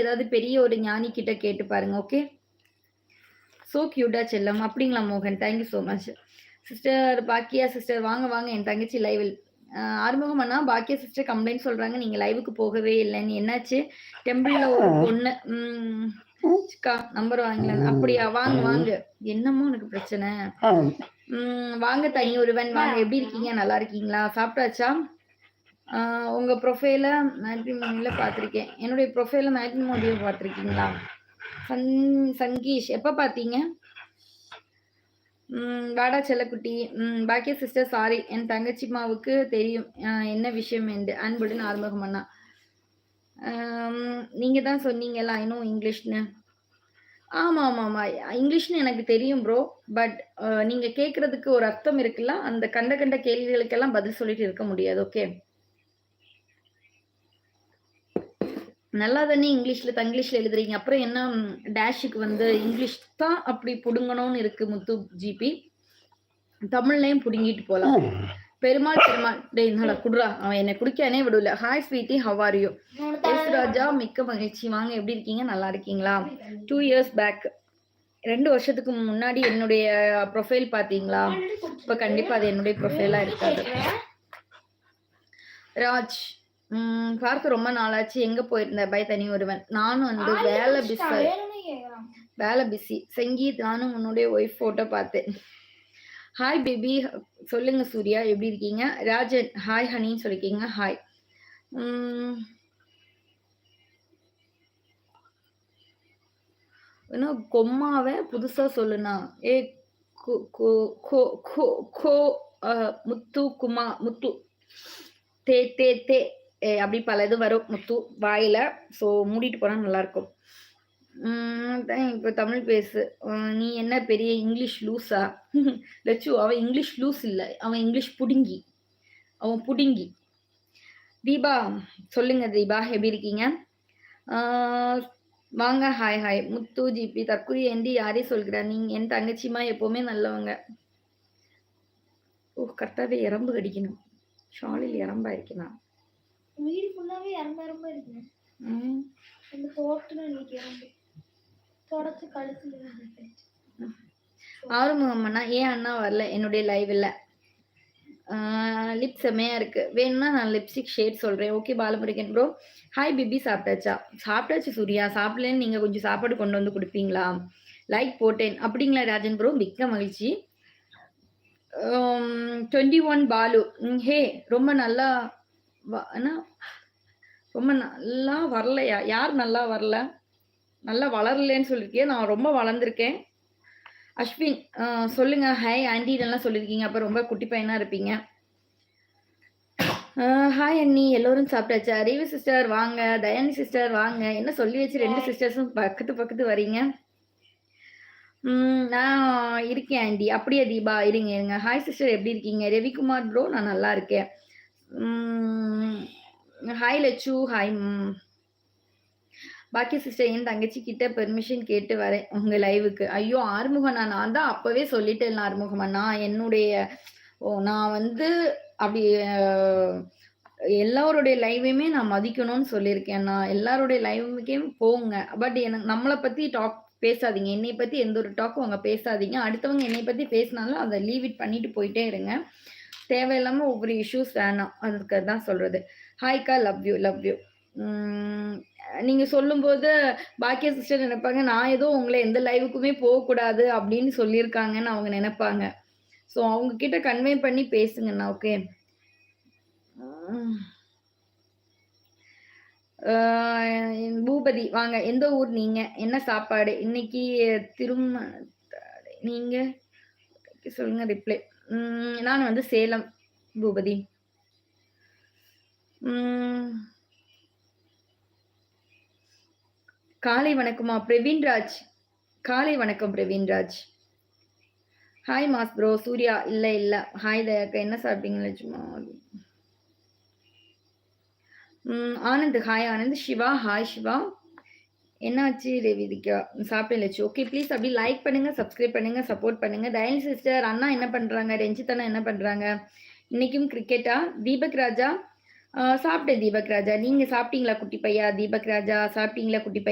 ஏதாவது பெரிய ஒரு ஞானி கிட்ட கேட்டு பாருங்க. ஓகே. சோ கியூட்டா செல்லம். அப்படிங்களா மோகன்? Thank you so much. Sister பாக்கியா சிஸ்டர் வாங்க வாங்க என் தங்கச்சி லைவில். ஆறுமுகம் அண்ணா பாக்கியா சிஸ்டர் கம்ப்ளைண்ட் சொல்றாங்க. நீங்க லைவுக்கு போகவே இல்லன்னு. என்னாச்சு? டெம்பிள்ல ஒரு பொண்ணு அக்கா நம்பர் வாங்கலாம். அப்படியா? வாங்க வாங்க. என்னமோ எனக்கு பிரச்சனை. வாங்க தனி ஒருவன் வாங்க. எப்படி இருக்கீங்க? நல்லா இருக்கீங்களா? சாப்பிட்டாச்சா? உங்க ப்ரொஃபைல மேட்ரிமோனியில பார்த்துருக்கேன். என்னுடைய ப்ரொஃபைல மேட்ரிமோனியில பார்த்துருக்கீங்களா? சங்கீஷ் எப்ப பார்த்தீங்க? வாடா செல்லக்குட்டி. பாக்கிய சிஸ்டர் சாரி. என் தங்கச்சிமாவுக்கு தெரியும் என்ன விஷயம் என்று. அன்புடன் ஆறுமுகம் அண்ணா. நீங்க தான் சொன்னீங்கல்ல ஐ நோ இங்கிலீஷ்னு. ஆமா ஆமா ஆமா. இங்கிலீஷ்னு எனக்கு தெரியும் ப்ரோ. பட் நீங்க கேட்கறதுக்கு ஒரு அர்த்தம் இருக்குல்ல. அந்த கண்ட கண்ட கேள்விகளுக்கெல்லாம் பதில் சொல்லிட்டு இருக்க முடியாது. ஓகே. நல்லா தானே இங்கிலீஷ்ல தங்கிலீஷ்ல எழுதுறீங்க. அப்புறம் என்ன டேஷுக்கு வந்து இங்கிலீஷ் தான் அப்படி புடுங்கணும்னு இருக்கு முத்து ஜிபி. தமிழ்லயும் புடுங்கிட்டு போலாம். பெருமாள் டேய் என்னடா குடுறா. அவன் என்னை குடிக்கானே விடல. Hi sweetie how are you? Yes Raja மிக்க மகிழ்ச்சி. வாங்க எப்படி இருக்கீங்க? நல்லா இருக்கீங்களா? 2 இயர்ஸ் பேக் 2 வருஷத்துக்கு முன்னாடி என்னுடைய ப்ரொஃபைல் பாத்தீங்களா? இப்ப கண்டிப்பா அது என்னுடைய ப்ரொஃபைலா இருக்காது. ராஜ் பார்த்து ரொம்ப நாளாச்சு. எங்க போயிருந்த? பை தனி ஒருவன். நானும் வந்து வேலை பிஸி. சங்கீத் நானும் உன்னுடைய ஒய்ஃப் போட்டோ பார்த்தேன். ஹாய் பேபி சொல்லுங்க சூர்யா எப்படி இருக்கீங்க? ராஜன் ஹாய் ஹனின்னு சொல்லிருக்கீங்க. ஹாய். இன்னும் கொம்மாவை புதுசா சொல்லுனா ஏ முத்து குமா முத்து தே தே தே அப்படி பல இது வரும் முத்து வாயில. ஸோ மூடிட்டு போனா நல்லா இருக்கும். இப்போ தமிழ் பேசு. நீ என்ன பெரிய இங்கிலீஷ் லூஸா? லட்சு அவன் இங்கிலீஷ் லூஸ் இல்லை, அவன் இங்கிலீஷ் புடுங்கி. அவன் புடுங்கி. தீபா சொல்லுங்க தீபா எப்படி இருக்கீங்க? வாங்க ஹாய் ஹாய். முத்து ஜிபி தற்கொலை என்று யாரே சொல்கிறா? நீங்க என் தங்கச்சிமா எப்பவுமே நல்லவங்க. ஓ கரெக்டாவே எறும்பு கடிக்கணும். ஷாலில் எறும்பா இருக்கணும். வீடு ஃபுல்லாவே எறும்பா இருக்கு. இந்த தோட்டத்துல இன்னைக்கு எறும்பு தொடச்சு கழுத்து. ஆறுமுகம் அண்ணா ஏன் அண்ணா வரல என்னுடைய லைவ்ல? லிப் செம்மையா இருக்கு. வேணும்னா நான் லிப்ஸ்டிக் ஷேட் சொல்றேன். Okay Balamurugan bro. ஹாய் பிபி சாப்பிட்டாச்சா? சாப்பிட்டாச்சு சூர்யா. சாப்பிடலன்னு நீங்க கொஞ்சம் சாப்பாடு கொண்டு வந்து கொடுப்பீங்களா? லைக் போட்டேன். அப்படிங்களா ராஜன் ப்ரோ மிக்க மகிழ்ச்சி. 21 பாலு ஹே ரொம்ப நல்லா ரொம்ப நல்லா வரலையா? யார் நல்லா வரல? நல்லா வளரலன்னு சொல்லியிருக்கேன். நான் ரொம்ப வளர்ந்துருக்கேன். அஸ்வின் சொல்லுங்க. ஹாய் ஆண்டிலாம் சொல்லியிருக்கீங்க. அப்போ ரொம்ப குட்டி பையனா இருப்பீங்க. ஹாய் அண்ணி எல்லோரும் சாப்பிட்டாச்சா? ரீவி சிஸ்டர் வாங்க. தயானி சிஸ்டர் வாங்க. என்ன சொல்லி வச்சு 2 சிஸ்டர்ஸும் பக்கத்து பக்கத்து வரீங்க. நான் இருக்கேன் ஆண்டி. அப்படியே தீபா இருங்க. ஹாய் சிஸ்டர் எப்படி இருக்கீங்க? ரவிக்குமார் ப்ரோ நான் நல்லா இருக்கேன். Hi Lakshu hi. Baakki sister என் தங்கச்சி கிட்ட பெர்மிஷன் கேட்டு வரேன் உங்க லைவுக்கு. ஐயோ ஆறுமுகம் நான் தான் அப்பவே சொல்லிட்டேன் ஆறுமுகம் அண்ணா. என்னுடைய நான் வந்து அப்படி எல்லாருடைய லைவையுமே நான் மதிக்கணும்னு சொல்லியிருக்கேன். நான் எல்லாருடைய லைவுக்கே போங்க. பட் எனக்கு நம்மளை பத்தி டாக் பேசாதீங்க. என்னை பத்தி எந்த ஒரு டாக்கும் அவங்க பேசாதீங்க. அடுத்தவங்க என்னை பத்தி பேசினாலும் அதை லீவ் இட் பண்ணிட்டு போயிட்டே இருங்க. தேவையில்லாம ஒவ்வொரு இஷ்யூஸ் வேணாம். அதுக்கு தான் சொல்றது. ஹாய்க்கா லவ் யூ லவ் யூ. நீங்க சொல்லும்போது பாக்கிய சிஸ்டர் நினைப்பாங்க நான் ஏதோ உங்களை எந்த லைவுக்குமே போகக்கூடாது அப்படின்னு சொல்லியிருக்காங்கன்னு அவங்க நினைப்பாங்க. ஸோ அவங்க கிட்ட கன்வே பண்ணி பேசுங்கண்ணா. ஓகே. பூபதி வாங்க. எந்த ஊர் நீங்க? என்ன சாப்பாடு இன்னைக்கு? நீங்க சொல்லுங்க ரிப்ளை. நான் வந்து சேலம் பூபதி. காலை வணக்கமா பிரவீன்ராஜ்? காலை வணக்கம் Praveenraj. Hi mass bro. Surya இல்ல. ஹாய் தயாக்கா என்ன சாப்பிட்டீங்களா? சும்மா ஆனந்த் ஹாய் ஆனந்த். சிவா ஹாய் சிவா. என்னாச்சு ரேவிதிகா? சாப்பிட்டேன் லட்சு. ஓகே ப்ளீஸ் அப்படி லைக் பண்ணுங்க, சப்ஸ்கிரைப் பண்ணுங்க, சப்போர்ட் பண்ணுங்க. தயன் சிஸ்டர் அண்ணா என்ன பண்றாங்க? ரஞ்சித் அண்ணா என்ன பண்றாங்க? இன்னைக்கும் கிரிக்கெட்டா? தீபக் ராஜா சாப்பிட்டேன் தீபக் ராஜா. நீங்க சாப்பிட்டீங்களா குட்டி பையா? தீபக் ராஜா சாப்பிட்டீங்களா குட்டி பையா?